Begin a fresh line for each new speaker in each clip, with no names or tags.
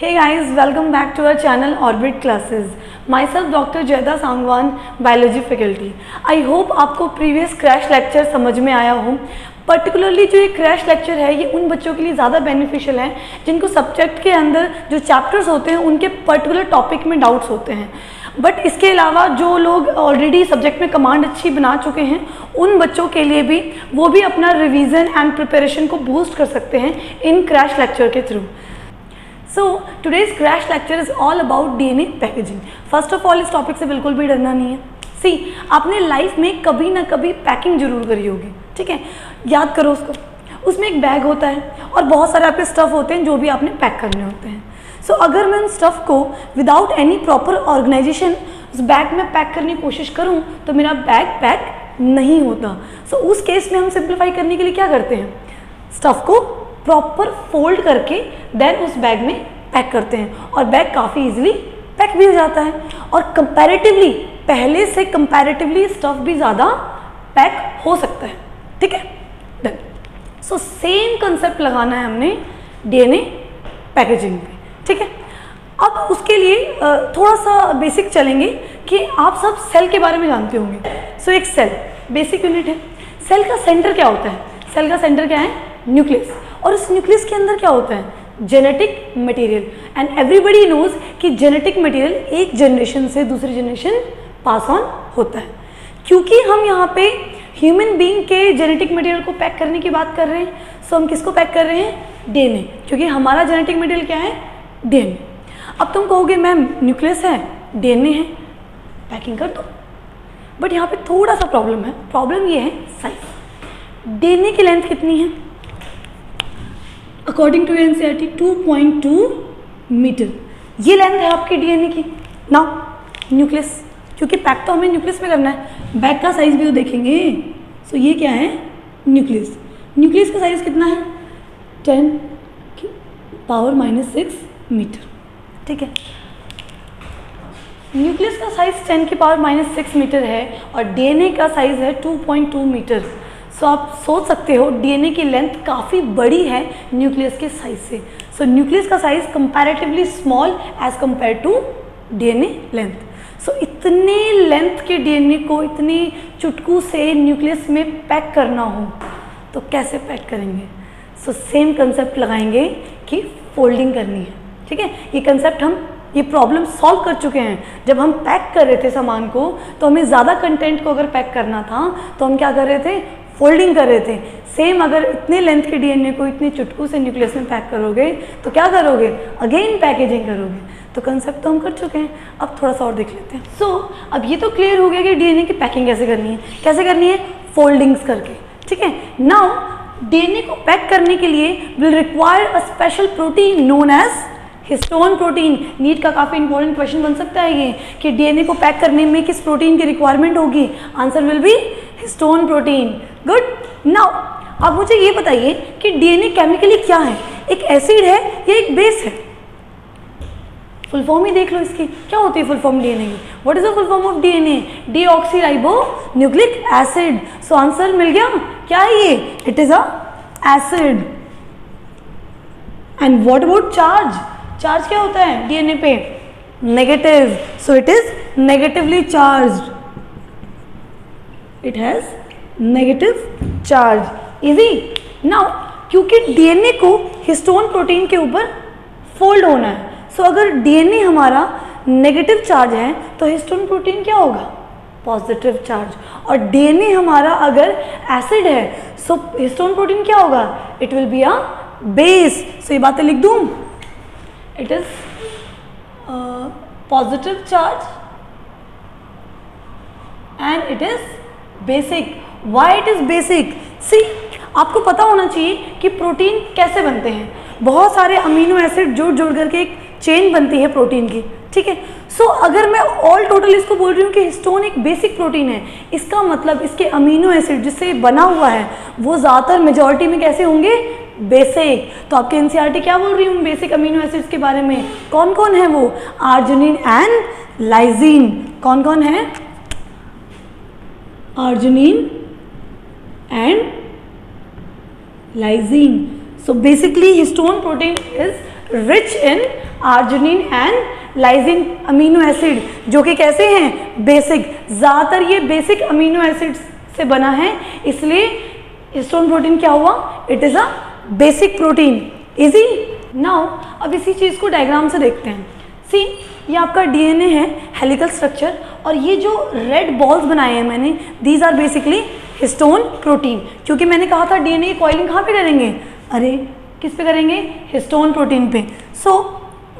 Hey guys, welcome back to our channel Orbit Classes. Myself Dr. Jayda Sangwan, Biology faculty. I hope आपको previous crash lecture समझ में आया हो. Particularly जो ये क्रैश लेक्चर है ये उन बच्चों के लिए ज़्यादा बेनिफिशियल है जिनको सब्जेक्ट के अंदर जो चैप्टर्स होते हैं उनके पर्टिकुलर टॉपिक में डाउट्स होते हैं. बट इसके अलावा जो लोग ऑलरेडी सब्जेक्ट में कमांड अच्छी बना चुके हैं उन बच्चों के लिए भी वो भी अपना रिवीजन एंड प्रिपरेशन को बूस्ट कर सकते हैं इन क्रैश लेक्चर के through. So today's crash lecture is all about DNA packaging. First of all इस टॉपिक से बिल्कुल भी डरना नहीं है. सी, आपने लाइफ में कभी ना कभी पैकिंग जरूर करी होगी, ठीक है. याद करो उसको. उसमें एक बैग होता है और बहुत सारे आपके स्टफ़ होते हैं जो भी आपने पैक करने होते हैं. सो अगर मैं उन स्टफ़ को विदाउट एनी प्रॉपर ऑर्गेनाइजेशन उस बैग में पैक करने की कोशिश करूं तो मेरा बैग पैक नहीं होता. सो उस केस में हम सिंप्लीफाई करने के लिए क्या करते हैं, स्टफ़ को प्रॉपर फोल्ड करके देन उस बैग में पैक करते हैं और बैग काफ़ी ईजिली पैक भी हो जाता है और कंपैरेटिवली पहले से कंपैरेटिवली स्टफ़ भी ज़्यादा पैक हो सकता है, ठीक है. डन. सो सेम कंसेप्ट लगाना है हमने डीएनए पैकेजिंग पे, ठीक है. अब उसके लिए थोड़ा सा बेसिक चलेंगे कि आप सब सेल के बारे में जानते होंगे. सो एक सेल बेसिक यूनिट है. सेल का सेंटर क्या होता है? सेल का सेंटर क्या है? न्यूक्लियस. और इस न्यूक्लियस के अंदर क्या होता है? Genetic material. And everybody knows कि जेनेटिक मटेरियल एक जनरेशन से दूसरी जनरेशन पास ऑन होता है. क्योंकि हम यहाँ पे ह्यूमन बीइंग के जेनेटिक मटेरियल को पैक करने की बात कर रहे हैं, सो हम किसको पैक कर रहे हैं? डीएनए. क्योंकि हमारा जेनेटिक मटेरियल क्या है? डीएनए. अब तुम कहोगे मैम न्यूक्लियस है, डीएनए है, पैकिंग कर दो. बट यहाँ पे थोड़ा सा प्रॉब्लम है. प्रॉब्लम ये है साइज. डीएनए की लेंथ कितनी है? According to NCERT 2.2 metre. ये लेंथ है आपकी डीएनए की. नाउ न्यूक्लियस, क्योंकि पैक तो हमें न्यूक्लियस में करना है, बैग का साइज भी तो देखेंगे. सो ये क्या है? न्यूक्लियस. न्यूक्लियस का साइज कितना है? 10⁻⁻6 मीटर, ठीक है. न्यूक्लियस का साइज 10⁻⁻6 मीटर है और डीएनए का साइज है 2.2 मीटर. सो आप सोच सकते हो डीएनए की लेंथ काफ़ी बड़ी है न्यूक्लियस के साइज से. सो न्यूक्लियस का size comparatively small as compare to DNA length. So इतने लेंथ के डीएनए को इतने चुटकू से न्यूक्लियस में पैक करना हो तो कैसे पैक करेंगे? सो सेम कंसेप्ट लगाएंगे कि फोल्डिंग करनी है, ठीक है. ये कंसेप्ट हम ये प्रॉब्लम सॉल्व कर चुके हैं. जब हम पैक कर रहे थे सामान को तो हमें ज़्यादा कंटेंट को अगर पैक करना था तो हम क्या कर रहे थे? फोल्डिंग कर रहे थे. सेम अगर इतने लेंथ के डीएनए को इतने चुटकू से न्यूक्लियस में पैक करोगे तो क्या करोगे? अगेन पैकेजिंग करोगे. तो कंसेप्ट तो हम कर चुके हैं, अब थोड़ा सा और देख लेते हैं. सो अब ये तो क्लियर हो गया कि डीएनए की पैकिंग कैसे करनी है. कैसे करनी है? फोल्डिंग्स करके, ठीक है. नाउ डीएनए को पैक करने के लिए will require a special protein known as histone protein. NEET का काफ़ी इंपॉर्टेंट क्वेश्चन बन सकता है ये कि डीएनए को पैक करने में किस प्रोटीन की रिक्वायरमेंट होगी. Answer will be histone protein. Good. Now अब मुझे ये बताइए कि डीएनए केमिकली क्या है? एक एसिड है या एक बेस है? फुल फॉर्म ही देख लो इसकी. क्या होती है फुल फॉर्म डीएनए की? What is the full form of DNA? Deoxyribonucleic acid. So answer मिल गया. क्या है ये? It is a acid. And what about charge? Charge क्या होता है डीएनए पे? Negative. So it is negatively charged. It has negative charge. Easy. Now क्योंकि डीएनए को हिस्टोन प्रोटीन के ऊपर फोल्ड होना है, सो अगर डीएनए हमारा नेगेटिव चार्ज है तो हिस्टोन प्रोटीन क्या होगा? Positive charge. और डीएनए हमारा अगर एसिड है सो हिस्टोन प्रोटीन क्या होगा? It will be a base. So ये बातें लिख दूं. It is positive charge and it is basic. Why it is basic? See, आपको पता होना चाहिए कि प्रोटीन कैसे बनते हैं. बहुत सारे अमीनो एसिड जोड़ जोड़ करके एक चेन बनती है प्रोटीन की, ठीक है. सो अगर मैं ऑल टोटल इसको बोल रही हूँ कि हिस्टोन एक बेसिक प्रोटीन है, इसका मतलब इसके अमीनो एसिड जिससे बना हुआ है वो ज़्यादातर मेजॉरिटी में कैसे होंगे? बेसिक. तो आपके एनसीईआरटी क्या बोल रही हूँ बेसिक अमीनो एसिड्स के बारे में? कौन कौन है वो? Arginine and lysine. कौन कौन है? Arginine and lysine. So basically histone protein is rich in arginine and lysine amino acid, जो कि कैसे हैं, बेसिक। ज़्यादातर ये बेसिक अमीनो एसिड से बना है, इसलिए हिस्टोन प्रोटीन क्या हुआ, it is a basic protein. Easy. Now अब इसी चीज़ को डायग्राम से देखते हैं। सी, ये आपका डीएनए है, हेलिकल स्ट्रक्चर, और ये जो रेड बॉल्स बनाए हैं मैंने, these are basically histone protein. क्योंकि मैंने कहा था डीएनए की कॉइलिंग कहाँ पे करेंगे, अरे किस पे करेंगे, हिस्टोन प्रोटीन पे। सो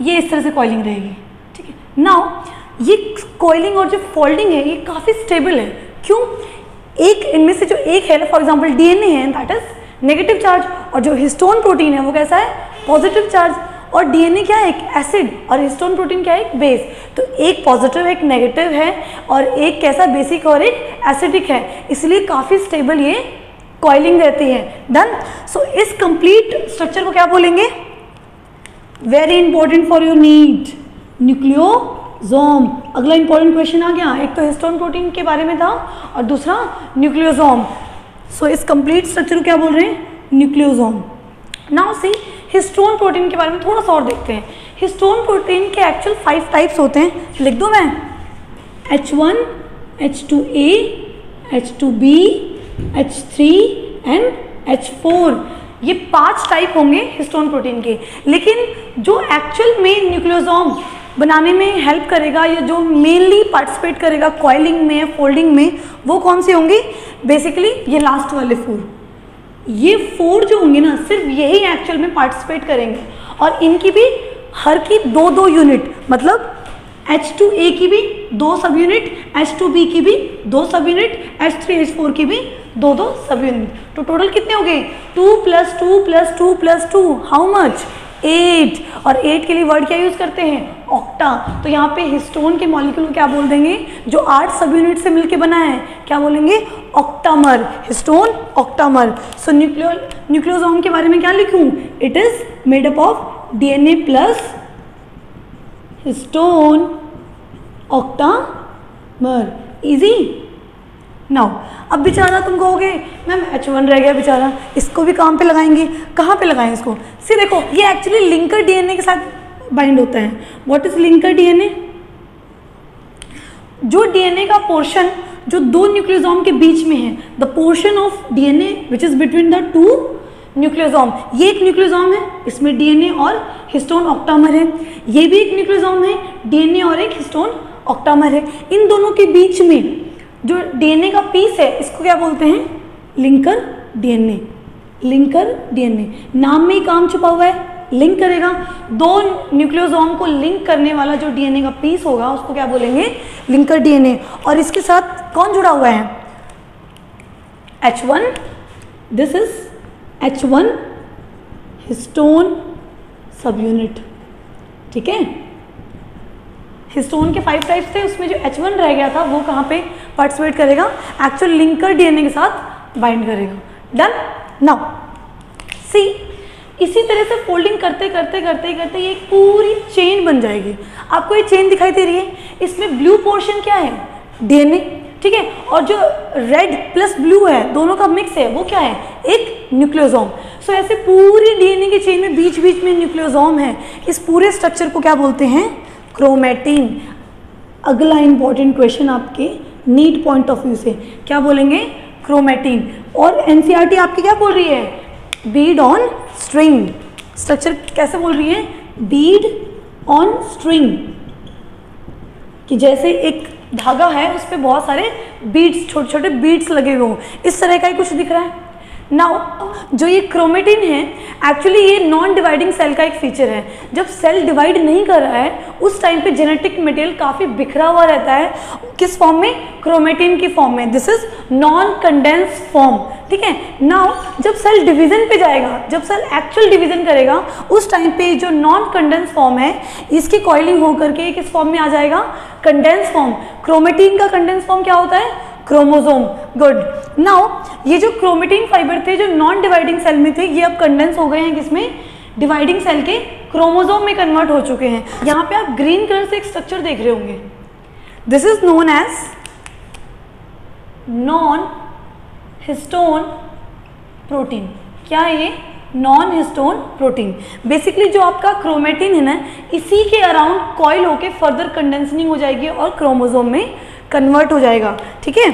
ये इस तरह से कॉइलिंग रहेगी, ठीक है। नाउ ये कॉइलिंग और जो फोल्डिंग है ये काफ़ी स्टेबल है। क्यों, एक इनमें से जो एक है, फॉर एग्जाम्पल डीएनए है, दैट इज नेगेटिव चार्ज, और जो हिस्टोन प्रोटीन है वो कैसा है, पॉजिटिव चार्ज। और डीएनए क्या है, एक एसिड, और हिस्टोन प्रोटीन क्या है, एक बेस। तो एक पॉजिटिव एक नेगेटिव है, और एक कैसा, बेसिक और एक एसिडिक है, इसलिए काफ़ी स्टेबल ये कॉइलिंग रहती है। डन। सो इस कंप्लीट स्ट्रक्चर को क्या बोलेंगे, very important for your need, nucleosome. अगला इंपॉर्टेंट क्वेश्चन आ गया, एक तो हिस्टोन प्रोटीन के बारे में था और दूसरा न्यूक्लियोसोम। सो इस कंप्लीट स्ट्रक्चर को क्या बोल रहे हैं, nucleosome. Now see, histone protein के बारे में थोड़ा सा और देखते हैं। हिस्टोन प्रोटीन के एक्चुअल 5 टाइप्स होते हैं, लिख दो मैं, H1, H2A, H2B, H3 and H4। ये 5 टाइप होंगे हिस्टोन प्रोटीन के। लेकिन जो एक्चुअल में न्यूक्लियोसोम बनाने में हेल्प करेगा, या जो मेनली पार्टिसिपेट करेगा कॉइलिंग में, फोल्डिंग में, वो कौन से होंगे, बेसिकली ये लास्ट वाले 4। ये 4 जो होंगे ना, सिर्फ यही एक्चुअल में पार्टिसिपेट करेंगे, और इनकी भी हर की 2-2 यूनिट, मतलब H2A की भी 2 सब यूनिट, H2B की भी 2 सब यूनिट, H3 H4 की भी 2-2 सब यूनिट। तो टोटल कितने हो गए, 2 + 2 + 2 + 2, हाउ मच, 8। और 8 के लिए वर्ड क्या यूज करते हैं, ऑक्टा। तो यहाँ पे हिस्टोन के मॉलिक्यूल को क्या बोल देंगे, जो 8 सब यूनिट से मिलके बना है, क्या बोलेंगे, ऑक्टामर, हिस्टोन ऑक्टामर। सो न्यूक्लियोसोम के बारे में क्या लिखूं, it is made up of DNA plus histone octamer. Easy. Now अब बेचारा तुम कहोगे मैम H1 रह गया बेचारा, इसको भी काम पे लगाएंगे, कहाँ पे लगाएं इसको। सी देखो, ये एक्चुअली लिंकर डीएनए के साथ बाइंड होता है। व्हाट इज लिंकर डीएनए, जो डीएनए का पोर्शन जो 2 न्यूक्लियोसोम के बीच में है, the portion of DNA which is between the 2 nucleosome. ये एक न्यूक्लियोसोम है, इसमें डीएनए और हिस्टोन ऑक्टामर है। ये भी एक न्यूक्लियोसोम है, डीएनए और एक हिस्टोन ऑक्टामर है। इन दोनों के बीच में जो डीएनए का पीस है, इसको क्या बोलते हैं, लिंकर डीएनए। लिंकर डीएनए, नाम में ही काम छुपा हुआ है, लिंक करेगा। 2 न्यूक्लियोसोम को लिंक करने वाला जो डीएनए का पीस होगा, उसको क्या बोलेंगे, लिंकर डीएनए। और इसके साथ कौन जुड़ा हुआ है, H1, this is H1 histone सब यूनिट, ठीक है। हिस्टोन के 5 टाइप्स थे, उसमें जो H1 रह गया था वो कहाँ पे पार्टिसिपेट करेगा, एक्चुअल लिंकर डीएनए के साथ बाइंड करेगा। डन। नाउ सी, इसी तरह से फोल्डिंग करते करते करते करते ये एक पूरी चेन बन जाएगी। आपको ये चेन दिखाई दे रही है, इसमें ब्लू पोर्शन क्या है, डीएनए, ठीक है, और जो रेड प्लस ब्लू है दोनों का मिक्स है, वो क्या है, एक न्यूक्लियोसोम। सो ऐसे पूरी डीएनए की चेन में बीच बीच में न्यूक्लियोसोम है। इस पूरे स्ट्रक्चर को क्या बोलते हैं, क्रोमैटिन। अगला इंपॉर्टेंट क्वेश्चन आपके नीड पॉइंट ऑफ व्यू से, क्या बोलेंगे, क्रोमैटिन। और एनसीईआरटी आपकी क्या बोल रही है, बीड ऑन स्ट्रिंग। स्ट्रक्चर कैसे बोल रही है, बीड ऑन स्ट्रिंग, कि जैसे एक धागा है उस पर बहुत सारे बीड्स, छोटे छोटे बीड्स लगे हुए हों, इस तरह का ही कुछ दिख रहा है। नाउ जो ये क्रोमेटिन है, एक्चुअली ये नॉन डिवाइडिंग सेल का एक फीचर है। जब सेल डिवाइड नहीं कर रहा है उस टाइम पे जेनेटिक मटेरियल काफ़ी बिखरा हुआ रहता है, किस फॉर्म में, क्रोमेटिन की फॉर्म में। This is non condense form, ठीक है। नाउ जब सेल डिवीजन पे जाएगा, जब सेल एक्चुअल डिवीजन करेगा, उस टाइम पे जो नॉन कंडेंस फॉर्म है इसकी कॉइलिंग होकर के किस फॉर्म में आ जाएगा, कंडेंस फॉर्म। क्रोमेटिन का कंडेंस फॉर्म क्या होता है, क्रोमोसोम। गुड। नाउ ये जो क्रोमेटिन फाइबर थे जो नॉन डिवाइडिंग सेल में थे, ये अब कंडेंस हो गए हैं किसमें, डिवाइडिंग सेल के क्रोमोसोम में कन्वर्ट हो चुके हैं। यहाँ पे आप ग्रीन कलर से एक स्ट्रक्चर देख रहे होंगे, this is known as non histone protein. क्या है ये, नॉन हिस्टोन प्रोटीन। बेसिकली जो आपका क्रोमेटिन है ना, इसी के अराउंड कॉइल होके फर्दर कंडेंसिंग हो जाएगी और क्रोमोसोम में कन्वर्ट हो जाएगा। ठीक है,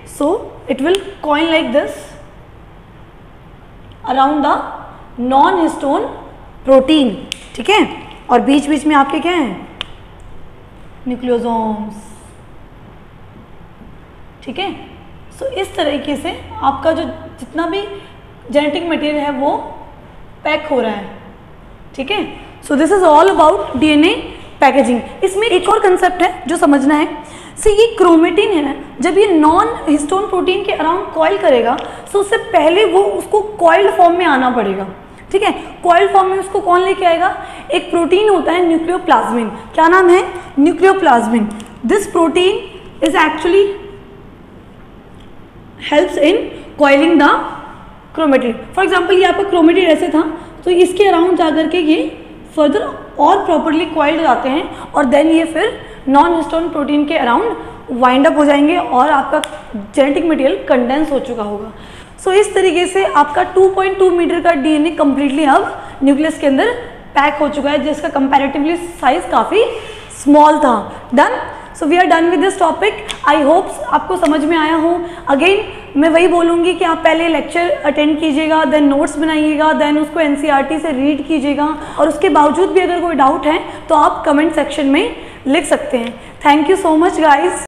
so it will coin like this around the non histone protein. ठीक है, और बीच बीच में आपके क्या हैं, न्यूक्लियोसोम्स। ठीक है, सो इस तरीके से आपका जो जितना भी जेनेटिक मटेरियल है वो पैक हो रहा है। ठीक है, so this is all about DNA packaging. इसमें एक और कंसेप्ट है जो समझना है। सी ये क्रोमेटिन है ना, जब ये नॉन हिस्टोन प्रोटीन के अराउंड कॉइल करेगा, सो उससे पहले वो उसको कॉइल्ड फॉर्म में आना पड़ेगा। ठीक है, कॉइल फॉर्म में उसको कौन लेके आएगा, एक प्रोटीन होता है न्यूक्लियोप्लाज्मिन। क्या नाम है, nucleoplasmin. This protein is actually helps in coiling the chromatin. For example ये आपका क्रोमेटिन ऐसे था, तो इसके अराउंड जाकर के ये फर्दर और प्रॉपरली कॉइल्ड हो जाते हैं और देन ये फिर नॉन हिस्टोन प्रोटीन के अराउंड वाइंड अप हो जाएंगे और आपका जेनेटिक मटेरियल कंडेंस हो चुका होगा। सो इस तरीके से आपका 2.2 मीटर का डीएनए कंप्लीटली अब न्यूक्लियस के अंदर पैक हो चुका है, जिसका कंपैरेटिवली साइज काफ़ी स्मॉल था। Done, so we are done with this topic. I hope आपको समझ में आया हो। अगेन मैं वही बोलूँगी कि आप पहले लेक्चर अटेंड कीजिएगा, देन नोट्स बनाइएगा, देन उसको एनसीईआरटी से रीड कीजिएगा, और उसके बावजूद भी अगर कोई डाउट है तो आप कमेंट सेक्शन में लिख सकते हैं। Thank you so much guys.